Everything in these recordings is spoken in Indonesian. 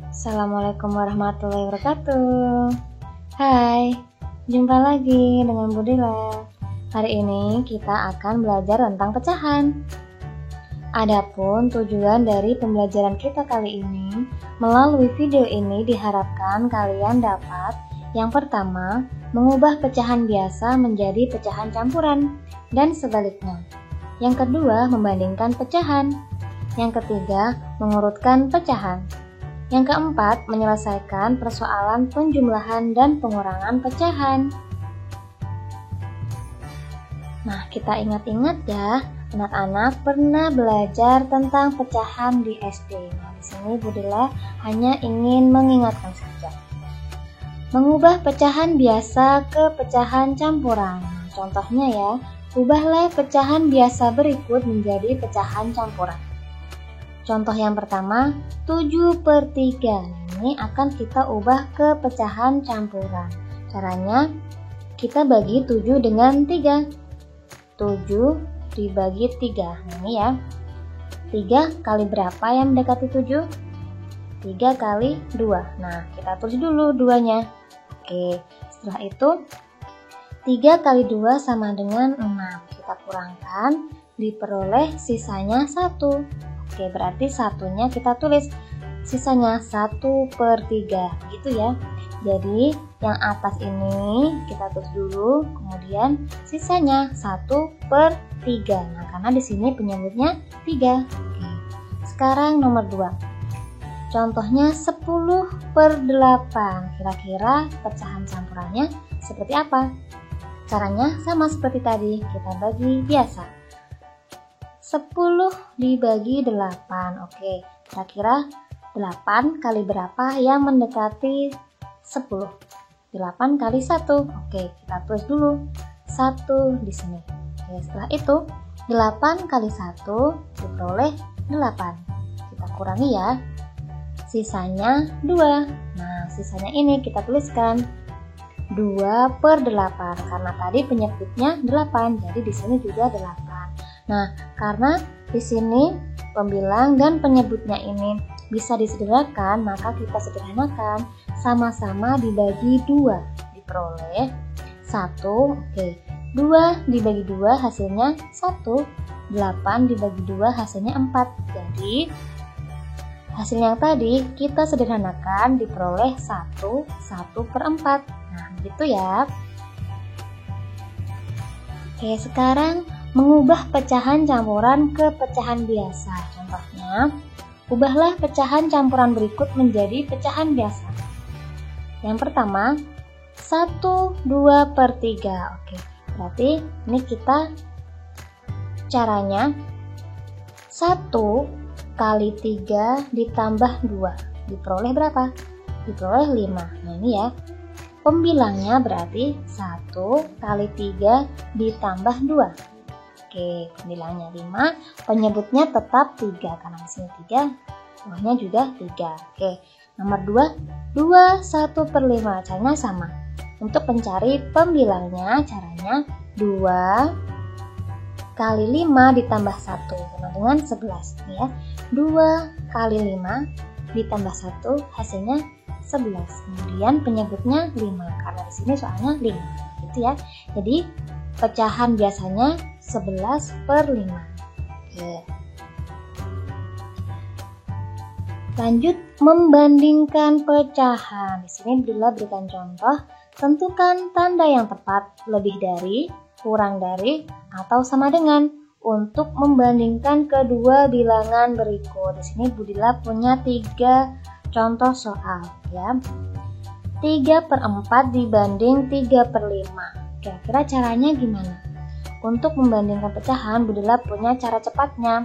Assalamualaikum warahmatullahi wabarakatuh. Hai, jumpa lagi dengan Budila. Hari ini kita akan belajar tentang pecahan. Adapun tujuan dari pembelajaran kita kali ini, melalui video ini diharapkan kalian dapat yang pertama, mengubah pecahan biasa menjadi pecahan campuran dan sebaliknya. Yang kedua, membandingkan pecahan. Yang ketiga, mengurutkan pecahan. Yang keempat, menyelesaikan persoalan penjumlahan dan pengurangan pecahan. Nah, kita ingat-ingat ya, anak-anak pernah belajar tentang pecahan di SD. Nah, di sini Budila hanya ingin mengingatkan saja. Mengubah pecahan biasa ke pecahan campuran. Nah, contohnya ya, ubahlah pecahan biasa berikut menjadi pecahan campuran. Contoh yang pertama, 7/3. Ini akan kita ubah ke pecahan campuran. Caranya, kita bagi 7 dengan 3. 7 dibagi 3. Ini ya. 3 kali berapa yang mendekati 7? 3 kali 2. Nah, kita tulis dulu 2-nya. Oke, setelah itu 3 kali 2 sama dengan 6. Kita kurangkan, diperoleh sisanya 1. Oke, berarti satunya kita tulis, sisanya 1/3 gitu ya. Jadi yang atas ini kita tulis dulu, kemudian sisanya 1/3. Nah, karena di sini penyebutnya 3. Oke. Sekarang nomor 2. Contohnya 10/8. Kira-kira pecahan campurannya seperti apa? Caranya sama seperti tadi, kita bagi biasa. 10 dibagi 8. Oke, kira-kira 8 kali berapa yang mendekati 10? 8 kali 1. Oke, kita tulis dulu 1 di sini. Oke, setelah itu 8 kali 1 diperoleh 8. Kita kurangi ya. Sisanya 2. Nah, sisanya ini kita tuliskan 2/8 karena tadi penyebutnya 8. Jadi di sini juga 8. Nah, karena di sini pembilang dan penyebutnya ini bisa disederhanakan, maka kita sederhanakan, sama-sama dibagi 2, diperoleh 1. Oke, 2 dibagi 2 hasilnya 1, 8 dibagi 2 hasilnya 4. Jadi hasil yang tadi kita sederhanakan, diperoleh 1/4. Nah, begitu ya. Oke, sekarang mengubah pecahan campuran ke pecahan biasa. Contohnya, ubahlah pecahan campuran berikut menjadi pecahan biasa. Yang pertama, 1/2/3. Oke, berarti ini kita caranya 1 kali 3 ditambah 2. Diperoleh berapa? Diperoleh 5. Nah, ini ya. Pembilangnya berarti 1 kali 3 ditambah 2. Oke, pembilangnya 5, penyebutnya tetap 3 karena di sini 3, bawahnya juga 3. Oke, nomor 2, 1/5. Caranya sama. Untuk mencari pembilangnya, caranya 2 kali 5 ditambah 1 sama dengan 11. Ini ya, 2 kali 5 ditambah 1 hasilnya 11. Kemudian penyebutnya 5 karena di sini soalnya 5. Gitu ya. Jadi pecahan biasanya 11/5. Oke. Lanjut membandingkan pecahan. Di sini Budila berikan contoh, tentukan tanda yang tepat, lebih dari, kurang dari, atau sama dengan untuk membandingkan kedua bilangan berikut. Di sini Budila punya 3 contoh soal ya. 3/4 dibanding 3/5. Kira-kira caranya gimana? Untuk membandingkan pecahan, Budila punya cara cepatnya.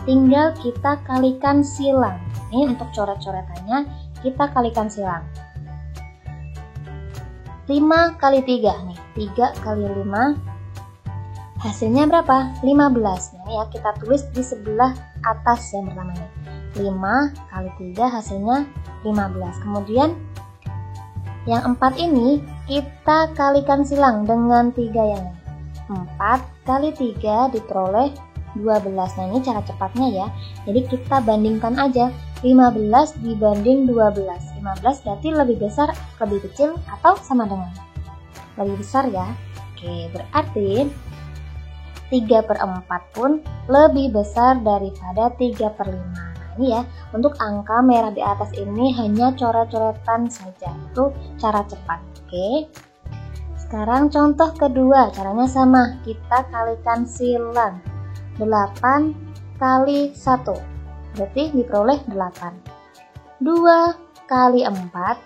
Tinggal kita kalikan silang. Ini untuk coret-coretannya, kita kalikan silang. 5 kali 3 nih. 3 kali 5 hasilnya berapa? 15. Nah, ya, kita tulis di sebelah atas yang pertama nih. 5 kali 3 hasilnya 15. Kemudian yang 4 ini kita kalikan silang dengan 3 yang lain. 4 kali 3 diperoleh 12. Nah, ini cara cepatnya ya. Jadi kita bandingkan aja 15 dibanding 12. 15 berarti lebih besar, lebih kecil, atau sama dengan? Lebih besar ya. Oke, berarti 3/4 pun lebih besar daripada 3/5. Nah, ini ya, untuk angka merah di atas ini hanya coret-coretan saja. Itu cara cepat. Oke. Sekarang contoh kedua, caranya sama. Kita kalikan silang. 8 kali 1 berarti diperoleh 8. 2 kali 4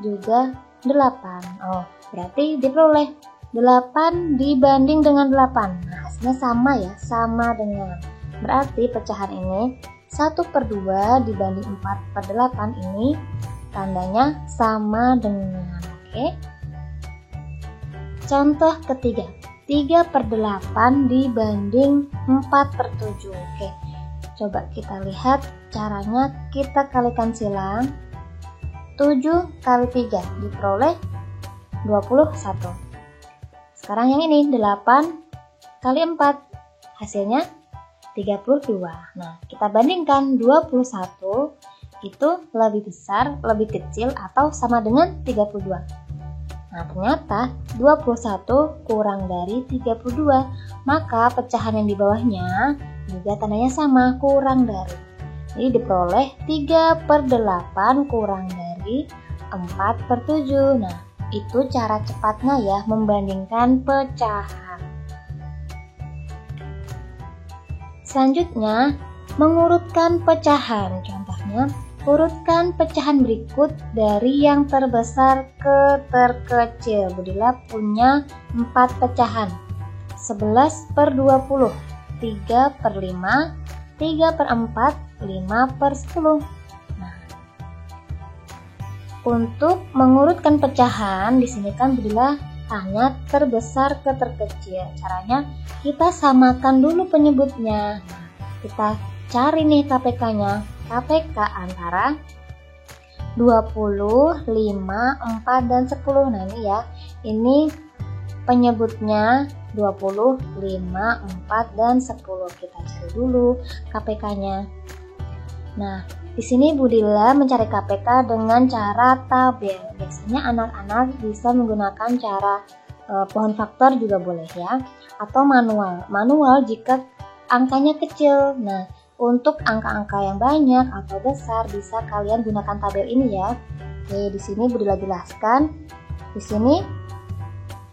juga 8. Oh, berarti diperoleh 8 dibanding dengan 8. Nah, hasilnya sama ya, sama dengan. Berarti pecahan ini 1/2 dibanding 4/8 ini tandanya sama dengan. Oke. Contoh ketiga, 3/8 dibanding 4/7. Oke, coba kita lihat caranya. Kita kalikan silang. 7 kali 3 diperoleh 21. Sekarang yang ini 8 kali 4 hasilnya 32. Nah, kita bandingkan 21 itu lebih besar, lebih kecil, atau sama dengan 32. Nah, ternyata 21 kurang dari 32, maka pecahan yang di bawahnya juga tandanya sama, kurang dari. Jadi diperoleh 3/8 kurang dari 4/7. Nah, itu cara cepatnya ya, membandingkan pecahan. Selanjutnya, mengurutkan pecahan. Contohnya, urutkan pecahan berikut dari yang terbesar ke terkecil. Budila punya 4 pecahan. 11/20, 3/5, 3/4, 5/10. Nah, untuk mengurutkan pecahan, di sini kan Budila hanya terbesar ke terkecil. Caranya kita samakan dulu penyebutnya. Kita cari nih KPK-nya. KPK antara 20, 5, 4, dan 10. Nah, ini ya. Ini penyebutnya 20, 5, 4, dan 10. Kita cari dulu KPK-nya. Nah, di sini Budila mencari KPK dengan cara tabel. Biasanya anak-anak bisa menggunakan cara pohon faktor juga boleh ya, atau manual. Manual jika angkanya kecil. Nah, untuk angka-angka yang banyak atau besar bisa kalian gunakan tabel ini ya. Oke, di sini Budila jelaskan. Di sini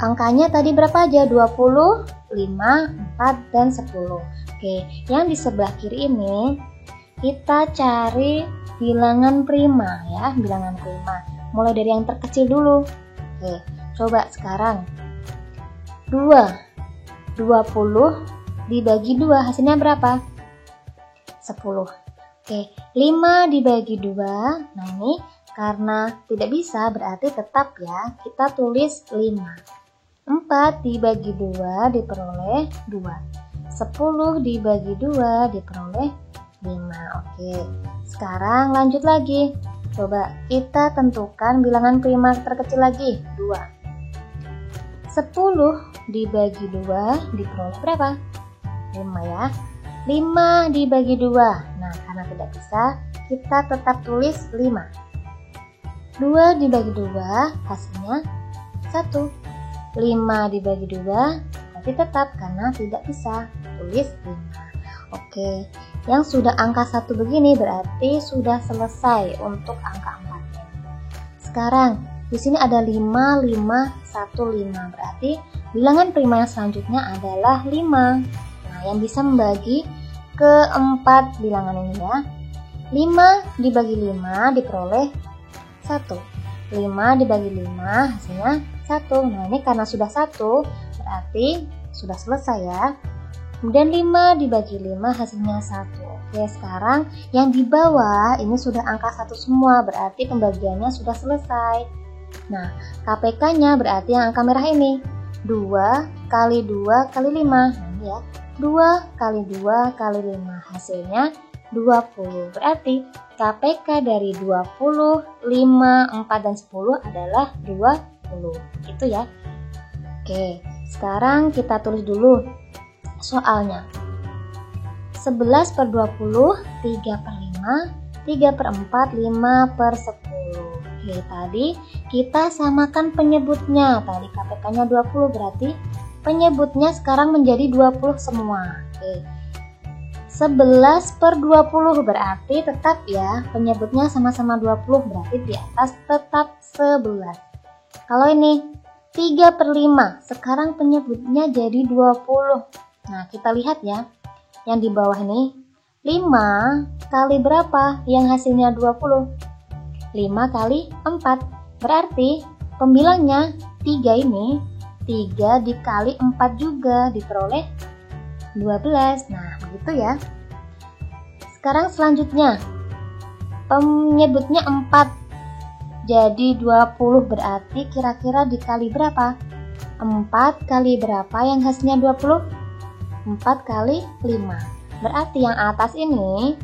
angkanya tadi berapa aja? 20, 5, 4, dan 10. Oke, yang di sebelah kiri ini kita cari bilangan prima ya, bilangan prima. Mulai dari yang terkecil dulu. Oke, coba sekarang 20 dibagi 2 hasilnya berapa? 10. Oke, 5 dibagi 2. Nah, ini karena tidak bisa berarti tetap ya, kita tulis 5. 4 dibagi 2 diperoleh 2. 10 dibagi 2 diperoleh 5. Oke, sekarang lanjut lagi. Coba kita tentukan bilangan prima terkecil lagi, 2. 10 dibagi 2 diperoleh berapa? 5 ya. 5 dibagi 2. Nah, karena tidak bisa, kita tetap tulis 5. 2 dibagi 2 hasilnya 1. 5 dibagi 2 tapi tetap karena tidak bisa, tulis 5. Oke, yang sudah angka 1 begini berarti sudah selesai untuk angka 4-nya. Sekarang di sini ada 5, 5, 1, 5. Berarti bilangan prima yang selanjutnya adalah 5. Nah, yang bisa membagi ke 4 bilangan ini ya. 5 dibagi 5 diperoleh 1. 5 dibagi 5 hasilnya 1. Nah, ini karena sudah 1 berarti sudah selesai ya. Kemudian 5 dibagi 5 hasilnya 1. Oke, sekarang yang di bawah ini sudah angka 1 semua, berarti pembagiannya sudah selesai. Nah, KPK-nya berarti yang angka merah ini 2 kali 2 kali 5. Nah, ini ya, 2 kali 2 kali 5 hasilnya 20. Berarti KPK dari 20, 5, 4, dan 10 adalah 20. Itu ya. Oke, sekarang kita tulis dulu soalnya. 11 per 20, 3 per 5, 3 per 4, 5 per 10. Oke, tadi kita samakan penyebutnya. Tadi KPK-nya 20, berarti penyebutnya sekarang menjadi 20 semua. Oke. 11 per 20 berarti tetap ya, penyebutnya sama-sama 20, berarti di atas tetap 11. Kalau ini 3 per 5, sekarang penyebutnya jadi 20. Nah, kita lihat ya, yang di bawah ini 5 kali berapa yang hasilnya 20? 5 kali 4, berarti pembilangnya 3 ini, 3 dikali 4 juga diperoleh 12. Nah, begitu ya. Sekarang selanjutnya, penyebutnya 4. Jadi 20 berarti kira-kira dikali berapa? 4 kali berapa yang hasilnya 20? 4 kali 5. Berarti yang atas ini,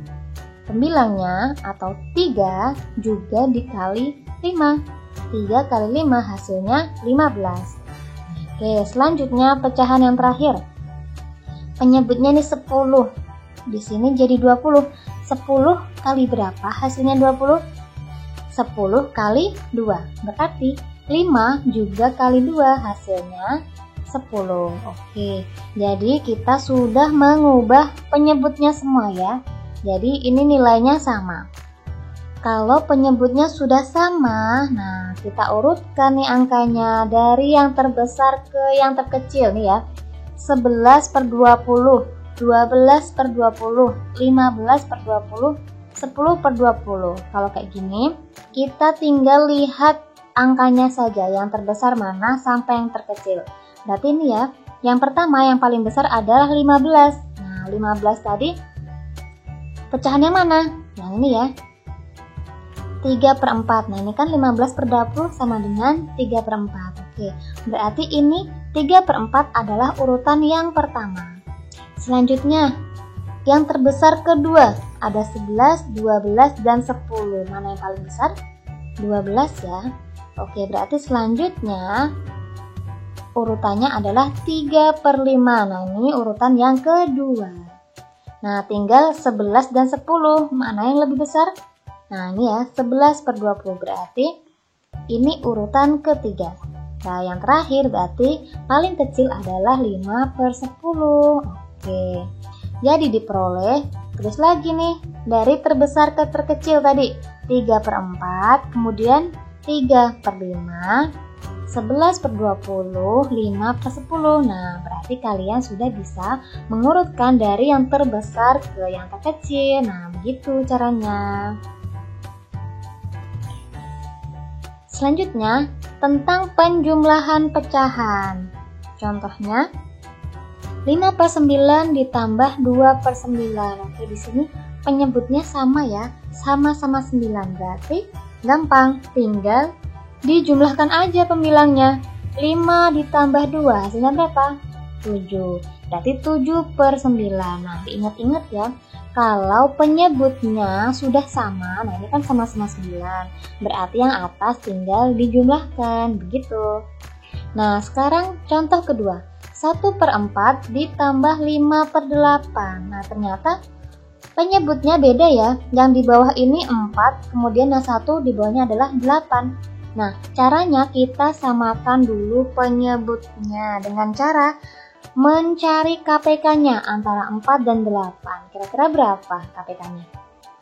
pembilangnya atau 3 juga dikali 5. 3 kali 5 hasilnya 15. Oke, selanjutnya pecahan yang terakhir. Penyebutnya ini 10. Di sini jadi 20. 10 kali berapa hasilnya 20? 10 kali 2. Berarti 5 juga kali 2 hasilnya 10. Oke, jadi kita sudah mengubah penyebutnya semua ya. Jadi ini nilainya sama. Kalau penyebutnya sudah sama, nah kita urutkan nih angkanya dari yang terbesar ke yang terkecil nih ya. 11 per 20, 12 per 20, 15 per 20, 10 per 20. Kalau kayak gini, kita tinggal lihat angkanya saja, yang terbesar mana sampai yang terkecil. Berarti ini ya, yang pertama yang paling besar adalah 15. Nah, 15 tadi pecahannya mana? Yang ini ya, 3 per 4. Nah, ini kan 15 per 20 sama dengan 3 per 4. Oke, berarti ini 3 per 4 adalah urutan yang pertama. Selanjutnya, yang terbesar kedua, ada 11, 12, dan 10. Mana yang paling besar? 12 ya. Oke, berarti selanjutnya urutannya adalah 3 per 5. Nah, ini urutan yang kedua. Nah, tinggal 11 dan 10. Mana yang lebih besar? Nah, ini ya, 11 per 20. Berarti ini urutan ketiga. Nah, yang terakhir berarti paling kecil adalah 5 per 10. Oke, jadi diperoleh, terus lagi nih, dari terbesar ke terkecil tadi, 3 per 4, kemudian 3 per 5, 11 per 20, 5 per 10. Nah, berarti kalian sudah bisa mengurutkan dari yang terbesar ke yang terkecil. Nah, begitu caranya. Selanjutnya, tentang penjumlahan pecahan. Contohnya, 5 per 9 ditambah 2 per 9. Oke, di sini penyebutnya sama ya, sama-sama 9. Berarti gampang, tinggal dijumlahkan aja pembilangnya. 5 ditambah 2, hasilnya berapa? 7. Berarti 7 per 9. Nah, diingat-ingat ya, kalau penyebutnya sudah sama, nah ini kan sama-sama 9, berarti yang atas tinggal dijumlahkan, begitu. Nah, sekarang contoh kedua, 1 per 4 ditambah 5 per 8. Nah, ternyata penyebutnya beda ya, yang di bawah ini 4, kemudian yang satu di bawahnya adalah 8. Nah, caranya kita samakan dulu penyebutnya dengan cara mencari KPK-nya antara 4 dan 8. Kira-kira berapa KPK-nya?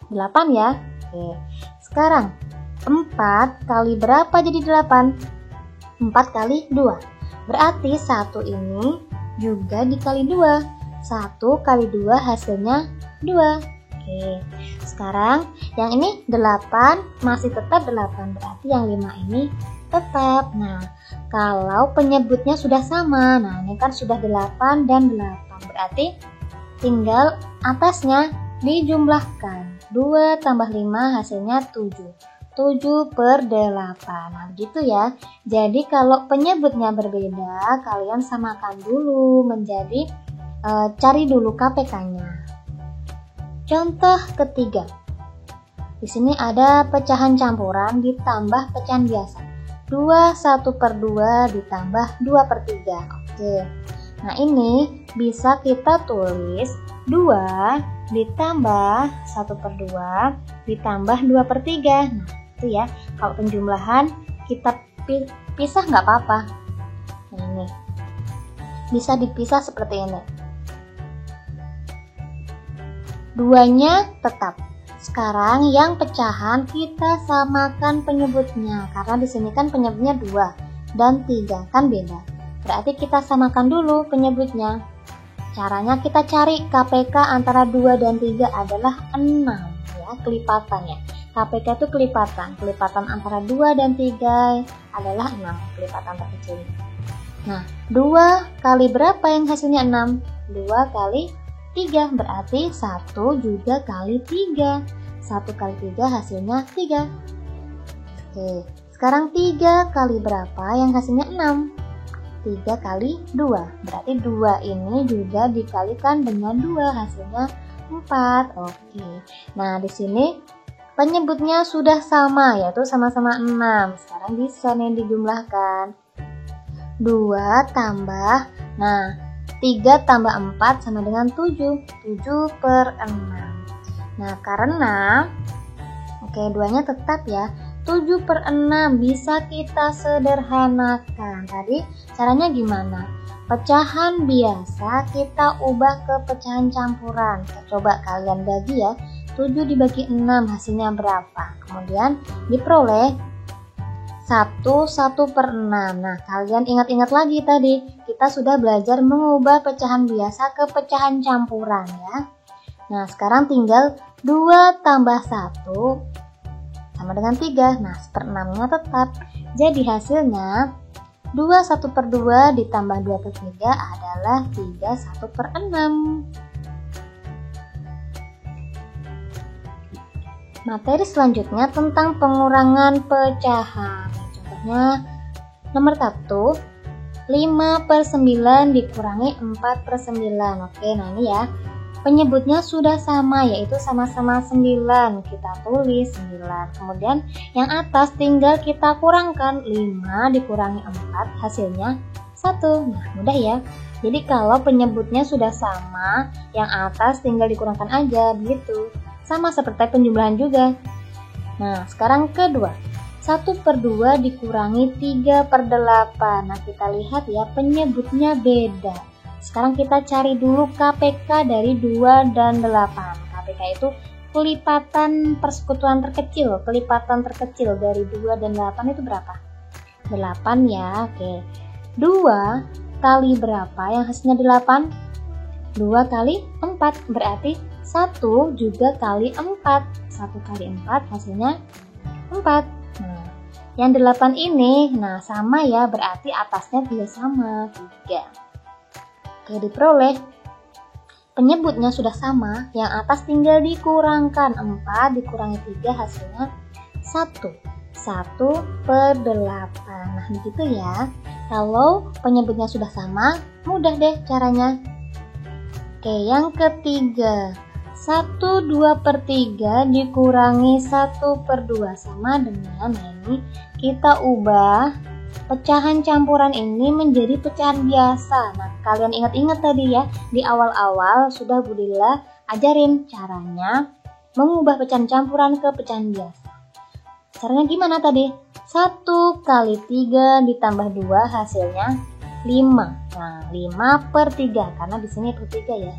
8 ya? Oke. Sekarang 4 kali berapa jadi 8? 4 kali 2. Berarti 1 ini juga dikali 2. 1 kali 2 hasilnya 2. Oke. Sekarang yang ini 8 masih tetap 8. Berarti yang 5 ini tetap. Nah, kalau penyebutnya sudah sama, nah ini kan sudah 8 dan 8, berarti tinggal atasnya dijumlahkan. 2 tambah 5 hasilnya 7. 7 per 8. Nah, gitu ya. Jadi kalau penyebutnya berbeda, kalian samakan dulu menjadi cari dulu KPK-nya. Contoh ketiga. Di sini ada pecahan campuran ditambah pecahan biasa. 2 1 per 2 ditambah 2 per 3. Oke. Nah, ini bisa kita tulis 2 ditambah 1/2 ditambah 2/3. Nah, itu ya. Kalau penjumlahan kita pisah nggak apa-apa. Nah, ini bisa dipisah seperti ini. 2-nya tetap. Sekarang yang pecahan kita samakan penyebutnya, karena di sini kan penyebutnya 2 dan 3 kan beda. Berarti kita samakan dulu penyebutnya. Caranya kita cari KPK antara 2 dan 3 adalah 6 ya, kelipatannya. KPK itu kelipatan antara 2 dan 3 adalah 6, kelipatan terkecil. Nah, 2 kali berapa yang hasilnya 6? 2 kali 3, berarti 1 juga kali 3. 1 kali 3 hasilnya 3. Oke, sekarang 3 kali berapa yang hasilnya 6? 3 kali 2, berarti 2 ini juga dikalikan dengan 2, hasilnya 4. Oke, nah di sini penyebutnya sudah sama, yaitu sama-sama 6. Sekarang bisa nih dijumlahkan. 2 tambah, nah 3 tambah 4 sama dengan 7. 7/6. Nah, karena oke, 2-nya tetap ya. 7/6 bisa kita sederhanakan. Tadi caranya gimana? Pecahan biasa kita ubah ke pecahan campuran. Coba kalian bagi ya. 7 dibagi 6 hasilnya berapa? Kemudian diperoleh 1/6. Nah, kalian ingat-ingat lagi tadi, kita sudah belajar mengubah pecahan biasa ke pecahan campuran ya. Nah, sekarang tinggal 2 tambah 1 sama dengan 3. Nah, 1/6-nya tetap. Jadi hasilnya 2 1/2 ditambah 2/3 adalah 3 1/6. Materi selanjutnya tentang pengurangan pecahan. Contohnya nomor 1, 5/9 dikurangi 4/9. Oke, nah ini ya. Penyebutnya sudah sama, yaitu sama-sama 9. Kita tulis 9. Kemudian yang atas tinggal kita kurangkan. 5 dikurangi 4 hasilnya 1. Nah, mudah ya. Jadi kalau penyebutnya sudah sama, yang atas tinggal dikurangkan aja, begitu. Sama seperti penjumlahan juga. Nah, sekarang kedua. 1/2 dikurangi 3/8. Nah, kita lihat ya, penyebutnya beda. Sekarang kita cari dulu KPK dari 2 dan 8. KPK itu kelipatan persekutuan terkecil. Kelipatan terkecil dari 2 dan 8 itu berapa? 8 ya, oke. 2 kali berapa yang hasilnya 8? 2 kali 4, berarti 1 juga kali 4. 1 kali 4 hasilnya 4. Nah, yang 8 ini, nah sama ya, berarti atasnya juga sama, 3. Oke, diperoleh penyebutnya sudah sama, yang atas tinggal dikurangkan. 4 dikurangi 3 hasilnya 1. 1/8. Nah, begitu ya. Kalau penyebutnya sudah sama, mudah deh caranya. Oke, yang ketiga. 1/2/3 dikurangi 1/2 sama dengan, nah ini kita ubah pecahan campuran ini menjadi pecahan biasa. Nah, kalian ingat-ingat tadi ya, di awal-awal sudah Budila ajarin caranya mengubah pecahan campuran ke pecahan biasa. Caranya gimana tadi? 1 kali 3 ditambah 2 hasilnya 5. Nah, 5/3 karena di sini per 3 ya.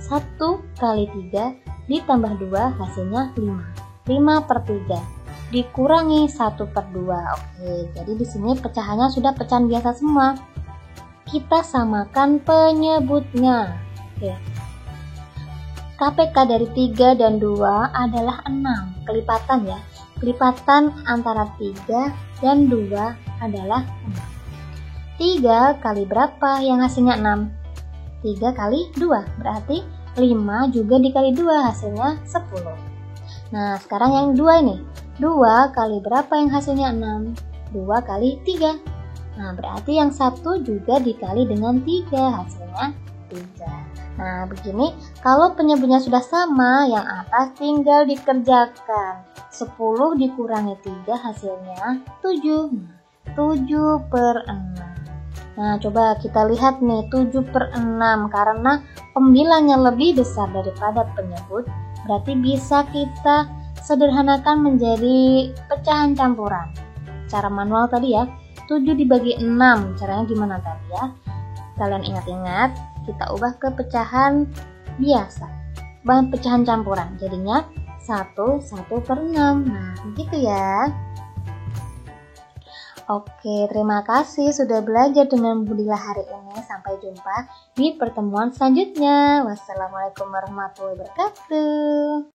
1 kali 3 ditambah 2 hasilnya 5. 5/3 dikurangi 1/2. Oke, jadi di sini pecahannya sudah pecahan biasa semua. Kita samakan penyebutnya. Oke. KPK dari 3 dan 2 adalah 6. Kelipatan ya. Kelipatan antara 3 dan 2 adalah 6. 3 kali berapa yang hasilnya 6? 3 kali 2, berarti 5 juga dikali 2 hasilnya 10. Nah, sekarang yang 2 ini. 2 kali berapa yang hasilnya 6? 2 kali 3. Nah, berarti yang 1 juga dikali dengan 3 hasilnya 3. Nah, begini, kalau penyebutnya sudah sama, yang atas tinggal dikerjakan. 10 dikurangi 3 hasilnya 7. 7/6. Nah, coba kita lihat nih 7/6 karena pembilangnya lebih besar daripada penyebut, berarti bisa kita sederhanakan menjadi pecahan campuran. Cara manual tadi ya, 7 dibagi 6, caranya gimana tadi ya? Kalian ingat-ingat, kita ubah ke pecahan biasa, pecahan campuran, jadinya 1/6. Nah, begitu ya. Oke, terima kasih sudah belajar dengan Budila hari ini. Sampai jumpa di pertemuan selanjutnya. Wassalamualaikum warahmatullahi wabarakatuh.